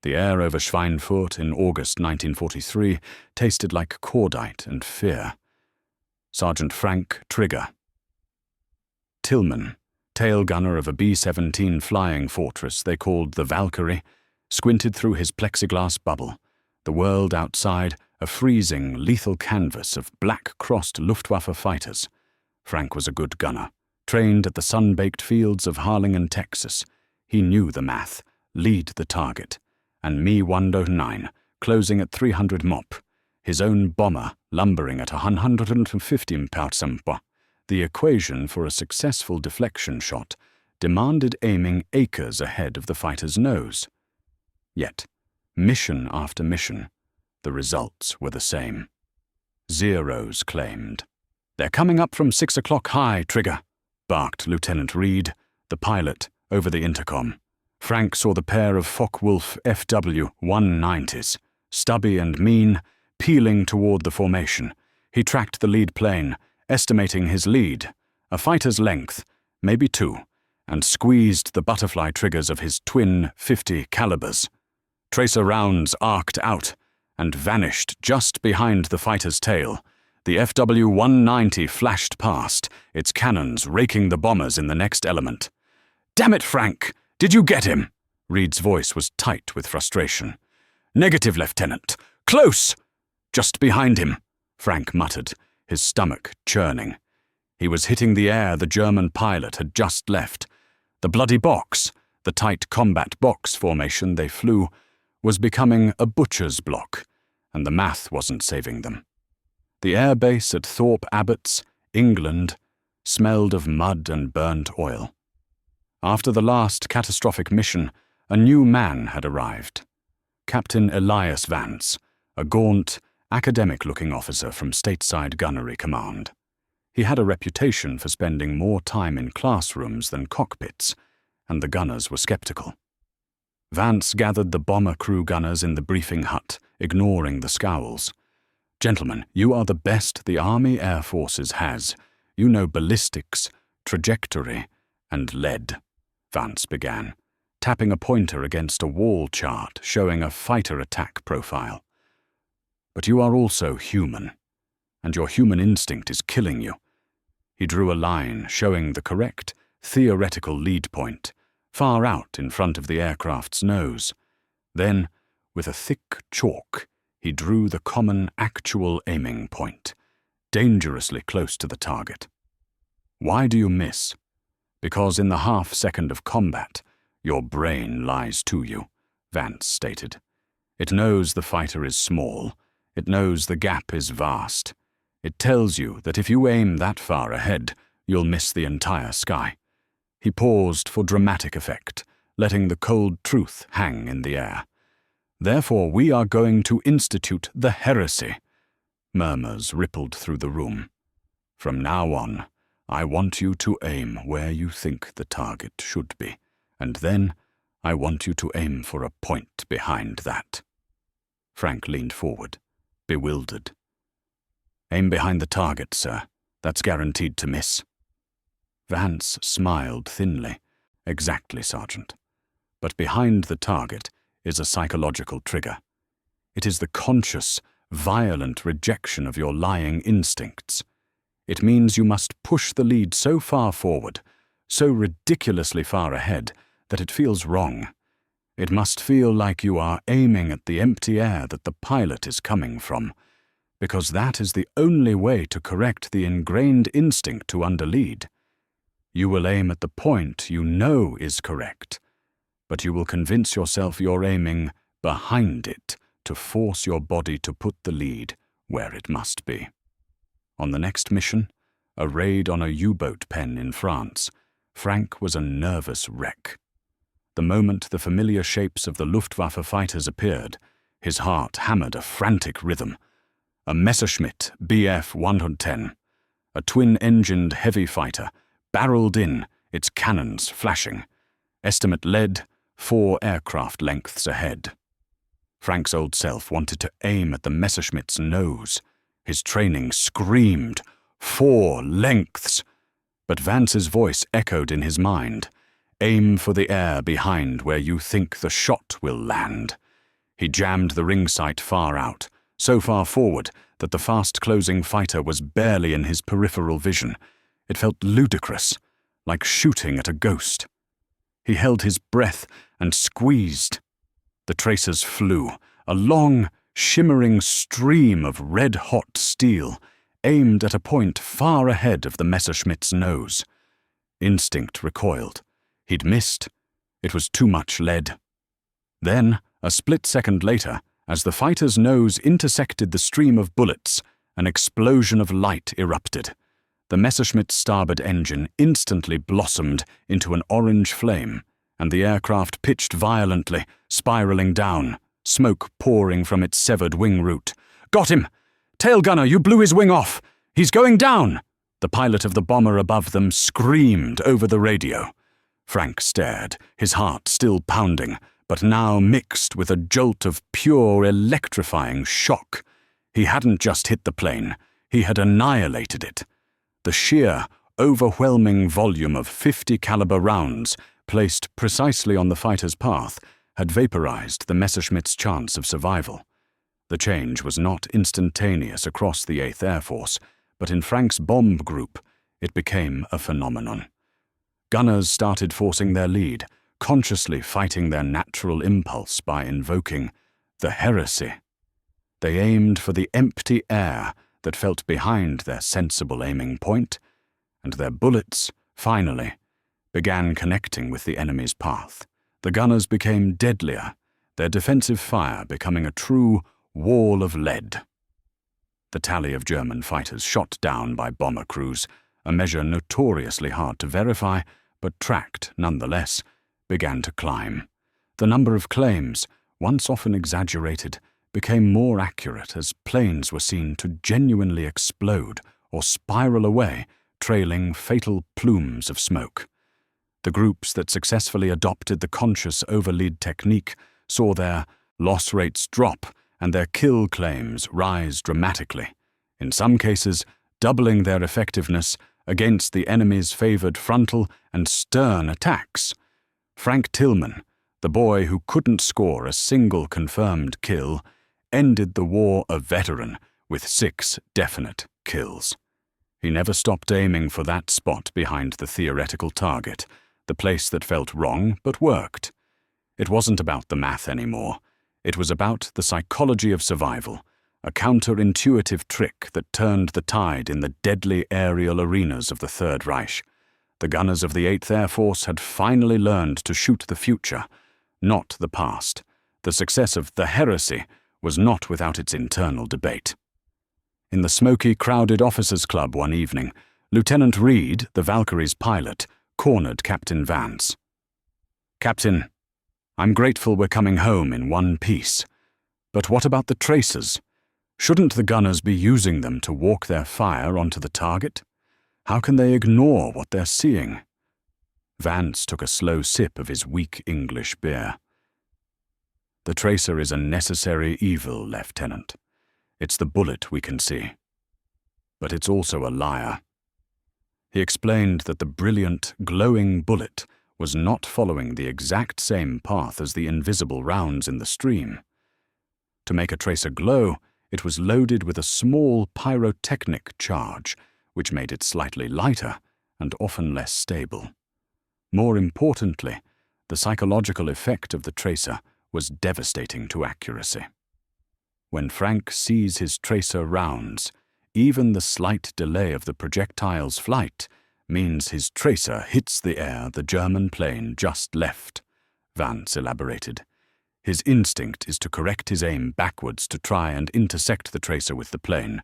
The air over Schweinfurt in August 1943 tasted like cordite and fear. Sergeant Frank Trigger. Tillman, tail gunner of a B-17 flying fortress they called the Valkyrie, squinted through his plexiglass bubble, the world outside a freezing, lethal canvas of black-crossed Luftwaffe fighters. Frank was a good gunner, trained at the sun-baked fields of Harlingen, Texas. He knew the math, lead the target, and Me-109, closing at 300 mop, his own bomber lumbering at 115 mph. The equation for a successful deflection shot demanded aiming acres ahead of the fighter's nose. Yet, mission after mission, the results were the same. Zeros claimed. "They're coming up from 6 o'clock high, Trigger," barked Lieutenant Reed, the pilot, over the intercom. Frank saw the pair of Focke-Wulf FW-190s, stubby and mean, peeling toward the formation. He tracked the lead plane, estimating his lead, a fighter's length, maybe 2, and squeezed the butterfly triggers of his twin .50 calibers. Tracer rounds arced out and vanished just behind the fighter's tail. The FW-190 flashed past, its cannons raking the bombers in the next element. "Damn it, Frank! Did you get him?" Reed's voice was tight with frustration. "Negative, Lieutenant. Close!" "Just behind him," Frank muttered, his stomach churning. He was hitting the air the German pilot had just left. The bloody box, the tight combat box formation they flew, was becoming a butcher's block, and the math wasn't saving them. The airbase at Thorpe Abbotts, England, smelled of mud and burnt oil. After the last catastrophic mission, a new man had arrived. Captain Elias Vance, a gaunt, academic-looking officer from Stateside Gunnery Command. He had a reputation for spending more time in classrooms than cockpits, and the gunners were skeptical. Vance gathered the bomber crew gunners in the briefing hut, ignoring the scowls. "Gentlemen, you are the best the Army Air Forces has. You know ballistics, trajectory, and lead," Vance began, tapping a pointer against a wall chart showing a fighter attack profile. "But you are also human, and your human instinct is killing you." He drew a line showing the correct, theoretical lead point, far out in front of the aircraft's nose. Then, with a thick chalk, he drew the common actual aiming point, dangerously close to the target. "Why do you miss? Because in the half-second of combat, your brain lies to you," Vance stated. "It knows the fighter is small. It knows the gap is vast. It tells you that if you aim that far ahead, you'll miss the entire sky." He paused for dramatic effect, letting the cold truth hang in the air. "Therefore we are going to institute the Heresy." Murmurs rippled through the room. "From now on, I want you to aim where you think the target should be, and then I want you to aim for a point behind that." Frank leaned forward, bewildered. "Aim behind the target, sir. That's guaranteed to miss." Vance smiled thinly. "Exactly, Sergeant. But behind the target is a psychological trigger. It is the conscious, violent rejection of your lying instincts. It means you must push the lead so far forward, so ridiculously far ahead, that it feels wrong. It must feel like you are aiming at the empty air that the pilot is coming from, because that is the only way to correct the ingrained instinct to underlead. You will aim at the point you know is correct, but you will convince yourself you're aiming behind it to force your body to put the lead where it must be." On the next mission, a raid on a U-boat pen in France, Frank was a nervous wreck. The moment the familiar shapes of the Luftwaffe fighters appeared, his heart hammered a frantic rhythm. A Messerschmitt Bf-110, a twin-engined heavy fighter, barreled in, its cannons flashing. Estimate lead, 4 aircraft lengths ahead. Frank's old self wanted to aim at the Messerschmitt's nose. His training screamed, 4 lengths! But Vance's voice echoed in his mind. "Aim for the air behind where you think the shot will land. He jammed the ring sight far out, so far forward that the fast-closing fighter was barely in his peripheral vision. It felt ludicrous, like shooting at a ghost. He held his breath and squeezed. The tracers flew, a long, shimmering stream of red-hot steel, aimed at a point far ahead of the Messerschmitt's nose. Instinct recoiled. He'd missed. It was too much lead. Then, a split second later, as the fighter's nose intersected the stream of bullets, an explosion of light erupted. The Messerschmitt's starboard engine instantly blossomed into an orange flame, and the aircraft pitched violently, spiraling down, smoke pouring from its severed wing root. "Got him! Tail gunner, you blew his wing off! He's going down!" The pilot of the bomber above them screamed over the radio. Frank stared, his heart still pounding, but now mixed with a jolt of pure electrifying shock. He hadn't just hit the plane, he had annihilated it. The sheer, overwhelming volume of 50 caliber rounds, placed precisely on the fighter's path, had vaporized the Messerschmitt's chance of survival. The change was not instantaneous across the 8th Air Force, but in Frank's bomb group, it became a phenomenon. Gunners started forcing their lead, consciously fighting their natural impulse by invoking the Heresy. They aimed for the empty air that felt behind their sensible aiming point, and their bullets, finally, began connecting with the enemy's path. The gunners became deadlier, their defensive fire becoming a true wall of lead. The tally of German fighters shot down by bomber crews, a measure notoriously hard to verify, but tracked nonetheless, began to climb. The number of claims, once often exaggerated, became more accurate as planes were seen to genuinely explode or spiral away, trailing fatal plumes of smoke. The groups that successfully adopted the conscious overlead technique saw their loss rates drop and their kill claims rise dramatically, in some cases doubling their effectiveness against the enemy's favored frontal and stern attacks. Frank Tillman, the boy who couldn't score a single confirmed kill, ended the war a veteran with 6 definite kills. He never stopped aiming for that spot behind the theoretical target, the place that felt wrong but worked. It wasn't about the math anymore. It was about the psychology of survival, a counterintuitive trick that turned the tide in the deadly aerial arenas of the Third Reich. The gunners of the 8th Air Force had finally learned to shoot the future, not the past. The success of the Heresy was not without its internal debate. In the smoky, crowded officers' club one evening, Lieutenant Reed, the Valkyrie's pilot, cornered Captain Vance. "Captain, I'm grateful we're coming home in one piece. But what about the tracers? Shouldn't the gunners be using them to walk their fire onto the target? How can they ignore what they're seeing?" Vance took a slow sip of his weak English beer. "The tracer is a necessary evil, Lieutenant. It's the bullet we can see. But it's also a liar." He explained that the brilliant, glowing bullet was not following the exact same path as the invisible rounds in the stream. To make a tracer glow, it was loaded with a small pyrotechnic charge, which made it slightly lighter and often less stable. More importantly, the psychological effect of the tracer was devastating to accuracy. When Frank sees his tracer rounds, even the slight delay of the projectile's flight means his tracer hits the air the German plane just left, Vance elaborated. His instinct is to correct his aim backwards to try and intersect the tracer with the plane.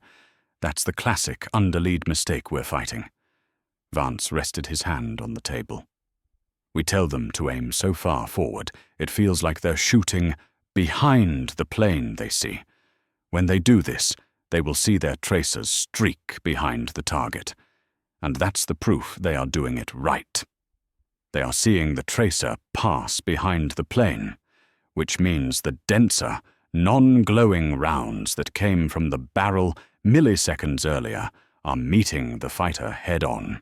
That's the classic underlead mistake we're fighting. Vance rested his hand on the table. We tell them to aim so far forward, it feels like they're shooting behind the plane they see. When they do this, they will see their tracers streak behind the target. And that's the proof they are doing it right. They are seeing the tracer pass behind the plane, which means the denser, non-glowing rounds that came from the barrel milliseconds earlier are meeting the fighter head-on.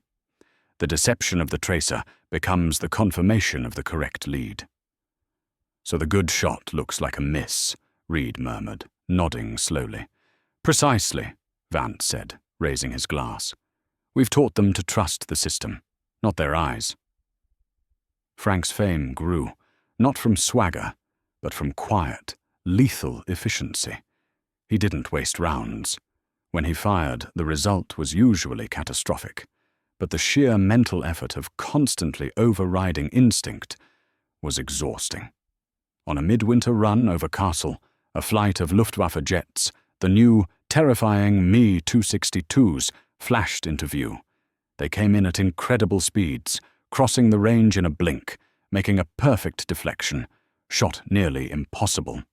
The deception of the tracer becomes the confirmation of the correct lead. "So the good shot looks like a miss," Reed murmured, nodding slowly. "Precisely," Vance said, raising his glass. "We've taught them to trust the system, not their eyes." Frank's fame grew, not from swagger, but from quiet, lethal efficiency. He didn't waste rounds. When he fired, the result was usually catastrophic, but the sheer mental effort of constantly overriding instinct was exhausting. On a midwinter run over Castle, a flight of Luftwaffe jets, the new, terrifying Me-262s flashed into view. They came in at incredible speeds, crossing the range in a blink, making a perfect deflection, shot nearly impossible.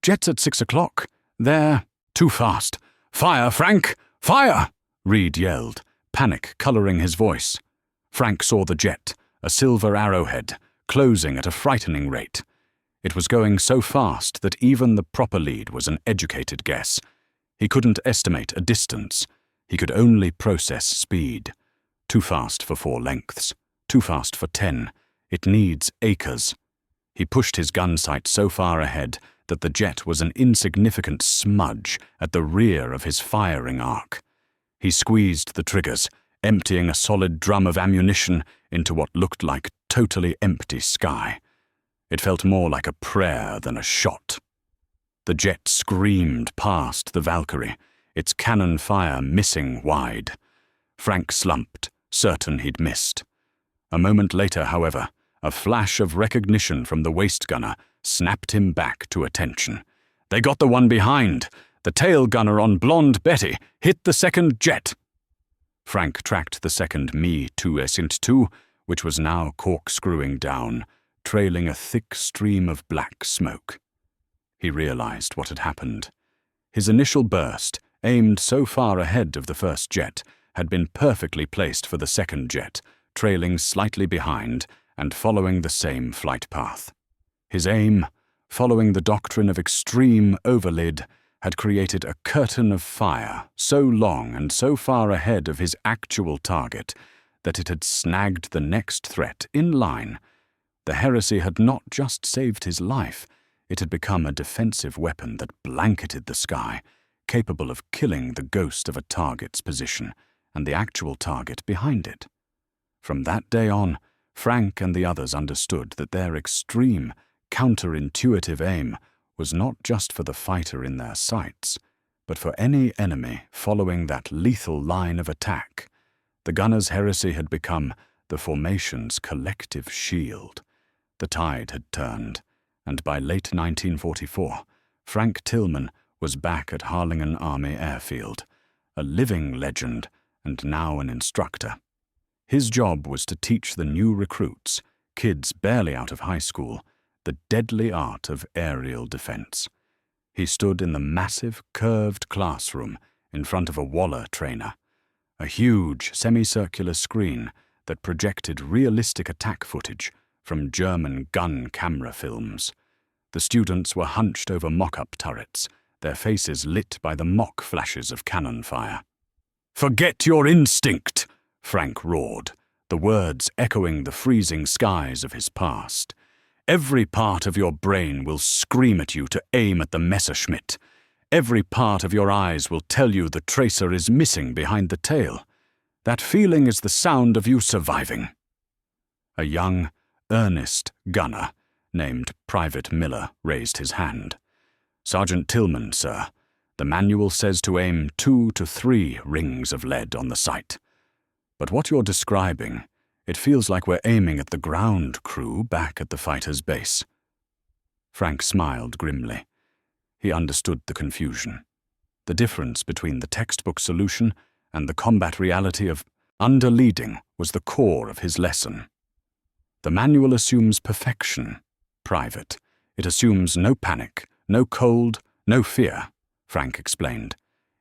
"Jets at 6 o'clock. They're too fast. Fire, Frank! Fire!" Reed yelled, panic coloring his voice. Frank saw the jet, a silver arrowhead, closing at a frightening rate. It was going so fast that even the proper lead was an educated guess. He couldn't estimate a distance. He could only process speed. Too fast for 4 lengths. Too fast for 10. It needs acres. He pushed his gun sight so far ahead that the jet was an insignificant smudge at the rear of his firing arc. He squeezed the triggers, emptying a solid drum of ammunition into what looked like totally empty sky. It felt more like a prayer than a shot. The jet screamed past the Valkyrie, its cannon fire missing wide. Frank slumped, certain he'd missed. A moment later, however, a flash of recognition from the waist gunner snapped him back to attention. "They got the one behind! The tail gunner on Blonde Betty hit the second jet!" Frank tracked the second Me-262, which was now corkscrewing down, trailing a thick stream of black smoke. He realized what had happened. His initial burst, aimed so far ahead of the first jet, had been perfectly placed for the second jet, trailing slightly behind and following the same flight path. His aim, following the doctrine of extreme overlid, had created a curtain of fire so long and so far ahead of his actual target that it had snagged the next threat in line. The Heresy had not just saved his life, it had become a defensive weapon that blanketed the sky, capable of killing the ghost of a target's position and the actual target behind it. From that day on, Frank and the others understood that their extreme, counterintuitive aim was not just for the fighter in their sights, but for any enemy following that lethal line of attack. The gunner's Heresy had become the formation's collective shield. The tide had turned, and by late 1944, Frank Tillman was back at Harlingen Army Airfield, a living legend and now an instructor. His job was to teach the new recruits, kids barely out of high school, the deadly art of aerial defense. He stood in the massive, curved classroom in front of a Waller trainer, a huge semicircular screen that projected realistic attack footage from German gun camera films. The students were hunched over mock-up turrets, their faces lit by the mock flashes of cannon fire. "Forget your instinct!" Frank roared, the words echoing the freezing skies of his past. "Every part of your brain will scream at you to aim at the Messerschmitt. Every part of your eyes will tell you the tracer is missing behind the tail. That feeling is the sound of you surviving." A young, earnest gunner named Private Miller raised his hand. "Sergeant Tillman, sir. The manual says to aim 2 to 3 rings of lead on the sight. But what you're describing, it feels like we're aiming at the ground crew back at the fighter's base." Frank smiled grimly. He understood the confusion. The difference between the textbook solution and the combat reality of underleading was the core of his lesson. The manual assumes perfection, Private. It assumes no panic, no cold, no fear, Frank explained.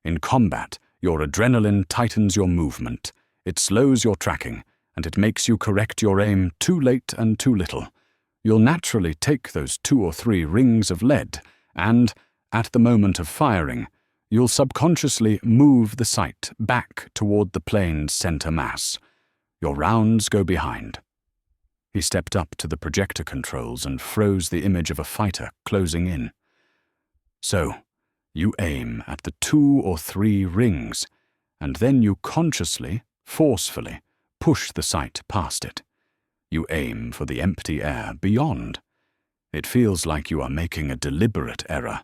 In combat, your adrenaline tightens your movement, it slows your tracking, and it makes you correct your aim too late and too little. You'll naturally take those 2 or 3 rings of lead, and, at the moment of firing, you'll subconsciously move the sight back toward the plane's center mass. Your rounds go behind. He stepped up to the projector controls and froze the image of a fighter closing in. So, you aim at the 2 or 3 rings, and then you consciously, forcefully, push the sight past it. You aim for the empty air beyond. It feels like you are making a deliberate error,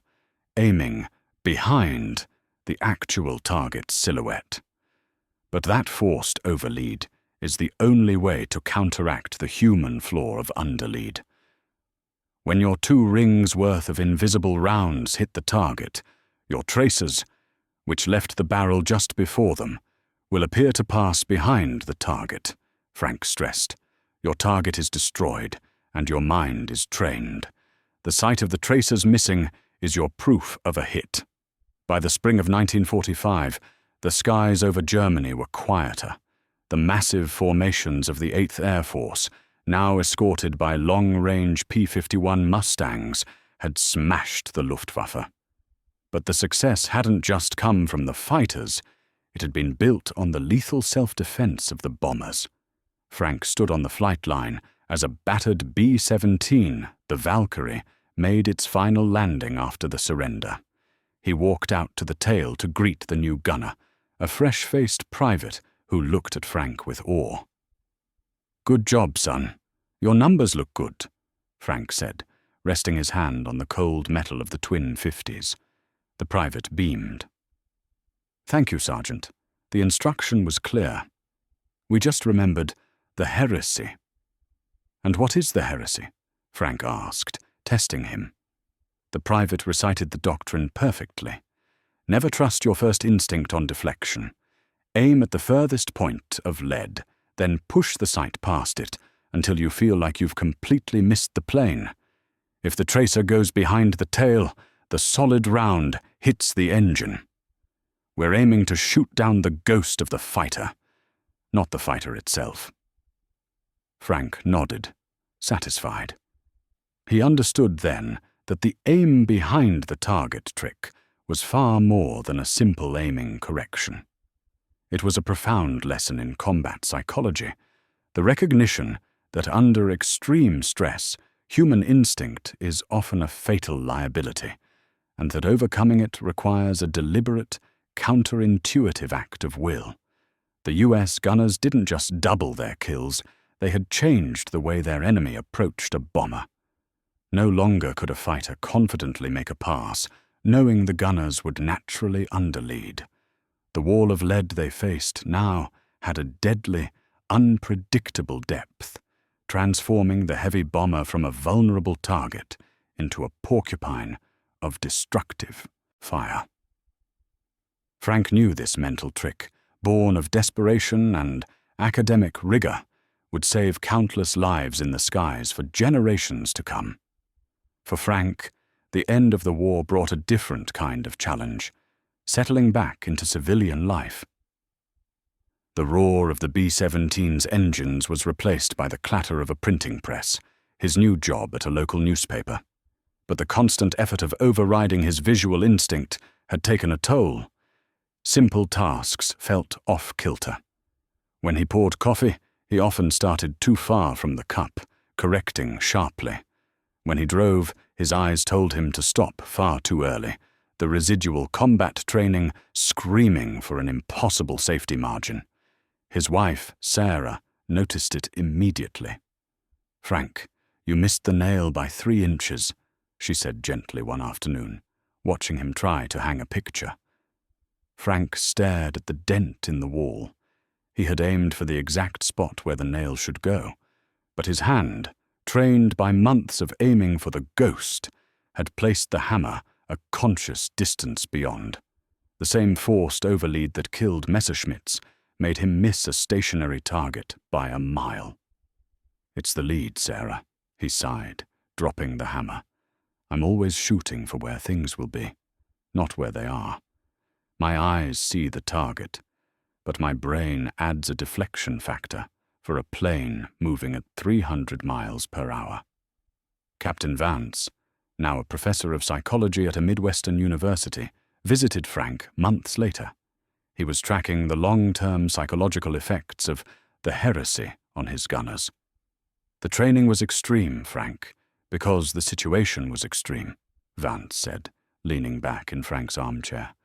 aiming behind the actual target's silhouette. But that forced overlead is the only way to counteract the human flaw of underlead. When your 2 rings worth of invisible rounds hit the target, your tracers, which left the barrel just before them, will appear to pass behind the target, Frank stressed. Your target is destroyed, and your mind is trained. The sight of the tracers missing is your proof of a hit. By the spring of 1945, the skies over Germany were quieter. The massive formations of the 8th Air Force, now escorted by long-range P-51 Mustangs, had smashed the Luftwaffe. But the success hadn't just come from the fighters. It had been built on the lethal self-defense of the bombers. Frank stood on the flight line as a battered B-17, the Valkyrie, made its final landing after the surrender. He walked out to the tail to greet the new gunner, a fresh-faced private who looked at Frank with awe. "Good job, son. Your numbers look good," Frank said, resting his hand on the cold metal of the twin 50s. The private beamed. "Thank you, Sergeant. The instruction was clear. We just remembered the Heresy." "And what is the Heresy?" Frank asked, testing him. The private recited the doctrine perfectly. Never trust your first instinct on deflection. Aim at the furthest point of lead, then push the sight past it until you feel like you've completely missed the plane. If the tracer goes behind the tail, the solid round hits the engine. We're aiming to shoot down the ghost of the fighter, not the fighter itself. Frank nodded, satisfied. He understood then that the aim behind the target trick was far more than a simple aiming correction. It was a profound lesson in combat psychology, the recognition that under extreme stress, human instinct is often a fatal liability, and that overcoming it requires a deliberate, counterintuitive act of will. The US gunners didn't just double their kills, they had changed the way their enemy approached a bomber. No longer could a fighter confidently make a pass, knowing the gunners would naturally underlead. The wall of lead they faced now had a deadly, unpredictable depth, transforming the heavy bomber from a vulnerable target into a porcupine of destructive fire. Frank knew this mental trick, born of desperation and academic rigor, would save countless lives in the skies for generations to come. For Frank, the end of the war brought a different kind of challenge, settling back into civilian life. The roar of the B-17's engines was replaced by the clatter of a printing press, his new job at a local newspaper. But the constant effort of overriding his visual instinct had taken a toll. Simple tasks felt off-kilter. When he poured coffee, he often started too far from the cup, correcting sharply. When he drove, his eyes told him to stop far too early, the residual combat training screaming for an impossible safety margin. His wife, Sarah, noticed it immediately. "Frank, you missed the nail by 3 inches, she said gently one afternoon, watching him try to hang a picture. Frank stared at the dent in the wall. He had aimed for the exact spot where the nail should go, but his hand, trained by months of aiming for the ghost, had placed the hammer a conscious distance beyond. The same forced overlead that killed Messerschmitts made him miss a stationary target by a mile. "It's the lead, Sarah," he sighed, dropping the hammer. "I'm always shooting for where things will be, not where they are. My eyes see the target, but my brain adds a deflection factor for a plane moving at 300 miles per hour." Captain Vance, now a professor of psychology at a Midwestern university, visited Frank months later. He was tracking the long-term psychological effects of the Heresy on his gunners. The training was extreme, Frank, because the situation was extreme, Vance said, leaning back in Frank's armchair.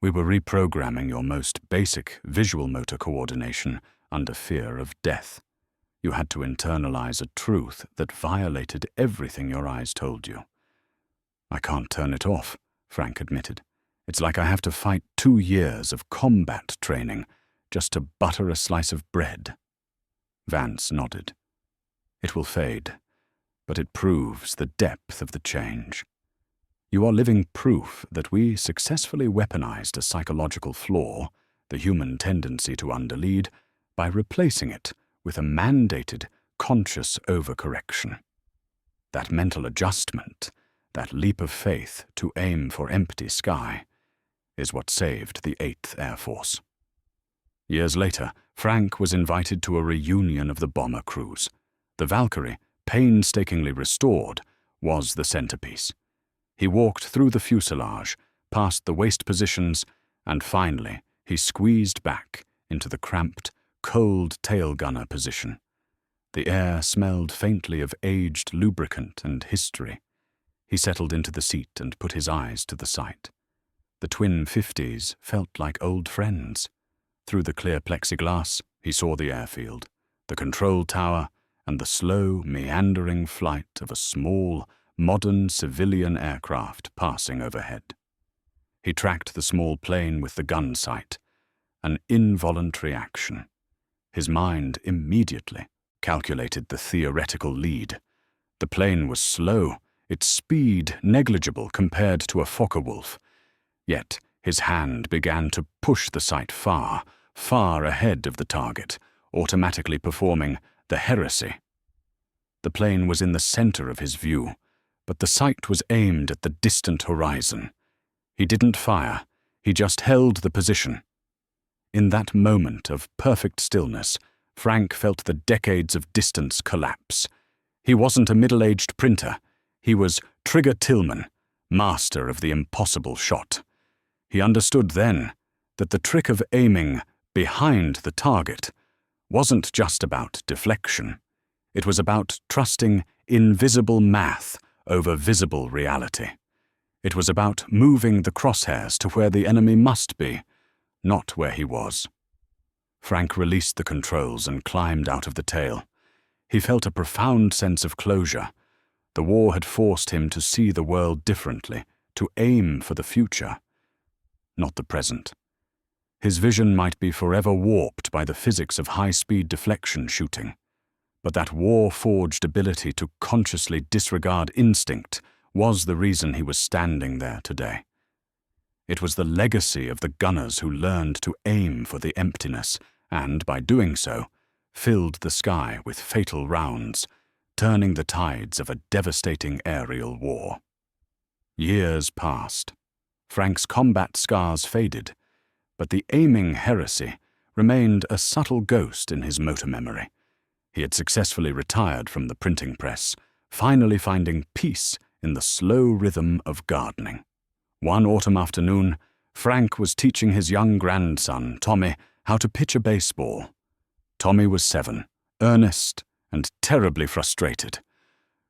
We were reprogramming your most basic visual motor coordination under fear of death. You had to internalize a truth that violated everything your eyes told you. I can't turn it off, Frank admitted. It's like I have to fight 2 years of combat training just to butter a slice of bread. Vance nodded. It will fade, but it proves the depth of the change. You are living proof that we successfully weaponized a psychological flaw, the human tendency to underlead, by replacing it with a mandated, conscious overcorrection. That mental adjustment, that leap of faith to aim for empty sky, is what saved the 8th Air Force. Years later, Frank was invited to a reunion of the bomber crews. The Valkyrie, painstakingly restored, was the centerpiece. He walked through the fuselage, past the waist positions, and finally he squeezed back into the cramped, cold tail gunner position. The air smelled faintly of aged lubricant and history. He settled into the seat and put his eyes to the sight. The twin 50s felt like old friends. Through the clear plexiglass, he saw the airfield, the control tower, and the slow, meandering flight of a small, modern civilian aircraft passing overhead. He tracked the small plane with the gun sight, an involuntary action. His mind immediately calculated the theoretical lead. The plane was slow, its speed negligible compared to a Fokker-Wulf. Yet his hand began to push the sight far, far ahead of the target, automatically performing the Heresy. The plane was in the center of his view, but the sight was aimed at the distant horizon. He didn't fire, he just held the position. In that moment of perfect stillness, Frank felt the decades of distance collapse. He wasn't a middle-aged printer. He was Trigger Tillman, master of the impossible shot. He understood then that the trick of aiming behind the target wasn't just about deflection. It was about trusting invisible math over visible reality. It was about moving the crosshairs to where the enemy must be, not where he was. Frank released the controls and climbed out of the tail. He felt a profound sense of closure. The war had forced him to see the world differently, to aim for the future, not the present. His vision might be forever warped by the physics of high-speed deflection shooting, but that war-forged ability to consciously disregard instinct was the reason he was standing there today. It was the legacy of the gunners who learned to aim for the emptiness and, by doing so, filled the sky with fatal rounds, turning the tides of a devastating aerial war. Years passed. Frank's combat scars faded, but the aiming heresy remained a subtle ghost in his motor memory. He had successfully retired from the printing press, finally finding peace in the slow rhythm of gardening. One autumn afternoon, Frank was teaching his young grandson, Tommy, how to pitch a baseball. Tommy was 7, earnest and terribly frustrated.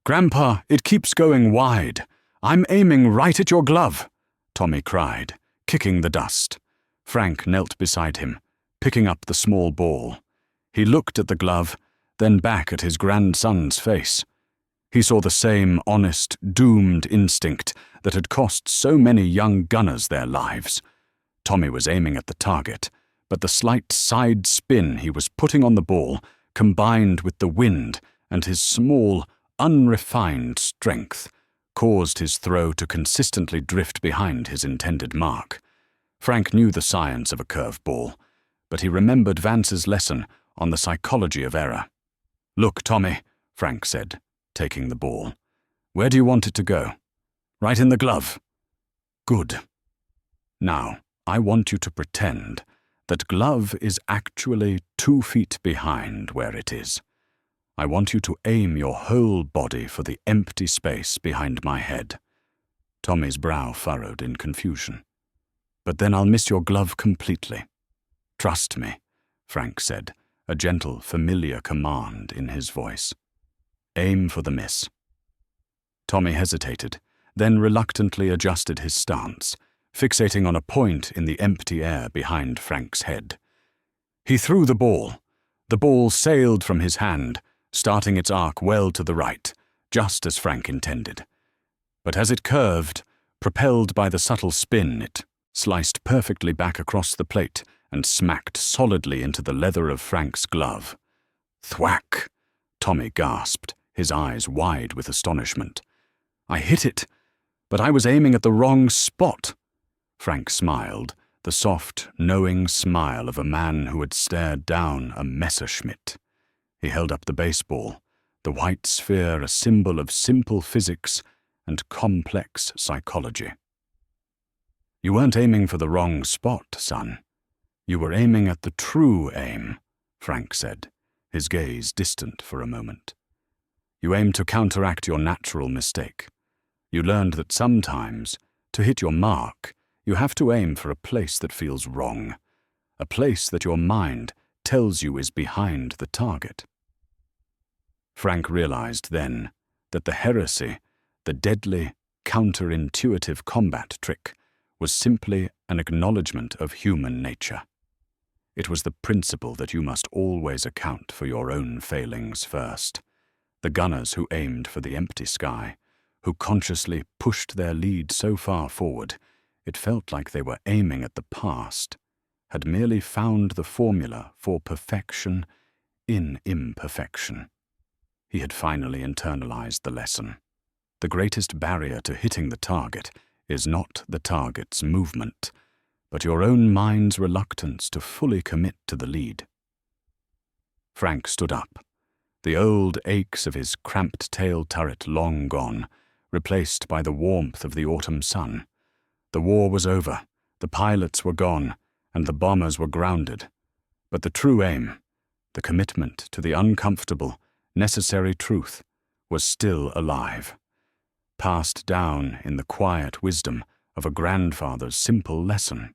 "Grandpa, it keeps going wide. I'm aiming right at your glove," Tommy cried, kicking the dust. Frank knelt beside him, picking up the small ball. He looked at the glove, then back at his grandson's face. He saw the same honest, doomed instinct that had cost so many young gunners their lives. Tommy was aiming at the target, but the slight side spin he was putting on the ball, combined with the wind and his small, unrefined strength, caused his throw to consistently drift behind his intended mark. Frank knew the science of a curve ball, but he remembered Vance's lesson on the psychology of error. "Look, Tommy," Frank said, taking the ball. "Where do you want it to go?" "Right in the glove." "Good. Now, I want you to pretend that glove is actually 2 feet behind where it is. I want you to aim your whole body for the empty space behind my head." Tommy's brow furrowed in confusion. "But then I'll miss your glove completely." "Trust me," Frank said, a gentle, familiar command in his voice. Aim for the miss. Tommy hesitated, then reluctantly adjusted his stance, fixating on a point in the empty air behind Frank's head. He threw the ball. The ball sailed from his hand, starting its arc well to the right, just as Frank intended. But as it curved, propelled by the subtle spin, it sliced perfectly back across the plate and smacked solidly into the leather of Frank's glove. Thwack! Tommy gasped, his eyes wide with astonishment. I hit it, but I was aiming at the wrong spot. Frank smiled, the soft, knowing smile of a man who had stared down a Messerschmitt. He held up the baseball, the white sphere a symbol of simple physics and complex psychology. You weren't aiming for the wrong spot, son. You were aiming at the true aim, Frank said, his gaze distant for a moment. You aimed to counteract your natural mistake. You learned that sometimes, to hit your mark, you have to aim for a place that feels wrong, a place that your mind tells you is behind the target. Frank realized then that the heresy, the deadly, counterintuitive combat trick, was simply an acknowledgement of human nature. It was the principle that you must always account for your own failings first. The gunners who aimed for the empty sky, who consciously pushed their lead so far forward, it felt like they were aiming at the past, had merely found the formula for perfection in imperfection. He had finally internalized the lesson. The greatest barrier to hitting the target is not the target's movement, but your own mind's reluctance to fully commit to the lead. Frank stood up, the old aches of his cramped tail turret long gone, replaced by the warmth of the autumn sun. The war was over, the pilots were gone, and the bombers were grounded. But the true aim, the commitment to the uncomfortable, necessary truth, was still alive, passed down in the quiet wisdom of a grandfather's simple lesson.